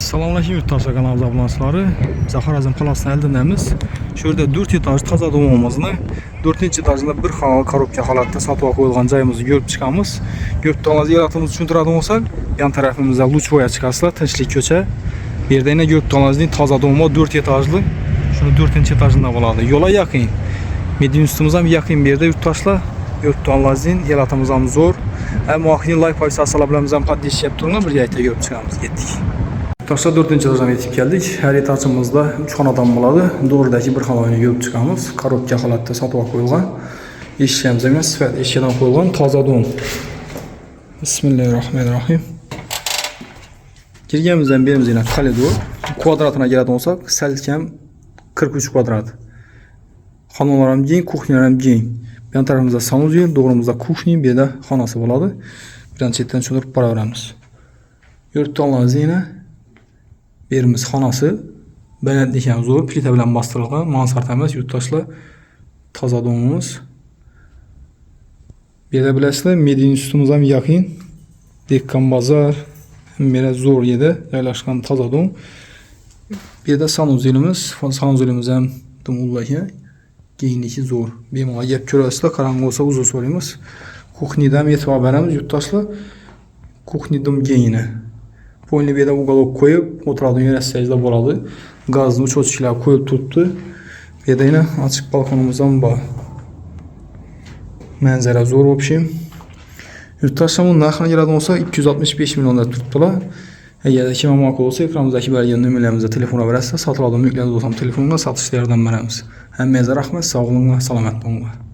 Assalamualaikum yurttaşlar, kanalımıza abunasıları. Zahar Azam Palas'ın eldindemiz. Şurada 4 etaj taza doğumumuzunu 4. etajında bir korobka halatta satığa koyulgan cayımızı görüp çıkamız. Görüp doğanız yaratımızı düşündüradın olsak, yan tarafımızda Luçvoya çıkarsılar, Tinçlik köçe. Bir yerde yine görüp doğanızın taza doğumu 4 etajlı. Şunu 4. etajında buladı. Yola yakın. Medin üstümüzden bir yakın bir yerde yurttaşlar. Görüp doğanızın yaratımızdan zor. Hem muhakkini like payısı asalabilemizden paddiş yaptığını bir yayta görüp çıkamız. Gittik. Taşlar 4. etajdan yetip geldik. Her etajımızda 3 xanadan buladı. Doğrudaki bir xanayını görüp çıkamız. Korobka halatda satığa koyulgan. Eşyamıza göre sifat eşyadan koyulgan taza doğum. Bismillahirrahmanirrahim. Girgemizden birimiz yine koridor. Kvadratına geladigan olsak, salkam 43 kvadrat. Xanalar ham keng, kuxnyalar ham keng. Yan tarafımızda sanuzel, doğrumuzda kuxnya, bir de xanası buladı. Birinci chetdan tushuntirib boraveramiz. Yurtdonlarimiz yine birimiz xanası, balandlik ham zo'r, plita bilan bostirilgan, mansard emas, yurtdoshlar toza domimiz. Bu yerda bilasizlar, Medin üstümüz ham yaqin. Dekkan bozor, mera zo'r yerda joylashgan toza dom. Bu yerda sanuzelimiz ham dumullaygan. Kengligi zo'r. Bemalol yeb ko'rasizlar, qarang'i bo'lsa uzun so'raymiz. Kuxnidan e'tibor beramiz, yurtdoshlar. Kuxni dum kengina. Po'yinli bir yerda uголок qo'yib, o'tiradigan yo'nalishda bo'ladi. Gazni o'chiruvchilar qo'yib turibdi. Bu yerda yana ochiq balkonimiz ham bor. Manzara zo'r o'pshim. Yurtdoshlar bu narxini keladigan bo'lsa 265 millionda turibdilar. Agar kim ma'qul bo'lsa, ekranimizdagi berilgan nomerlarimizga telefon berasizlar, sotib oladigan mulklarni bo'lsam telefonga sotishda yordam beramiz. Hammangizga rahmat, sog' bo'linglar, salomat bo'linglar.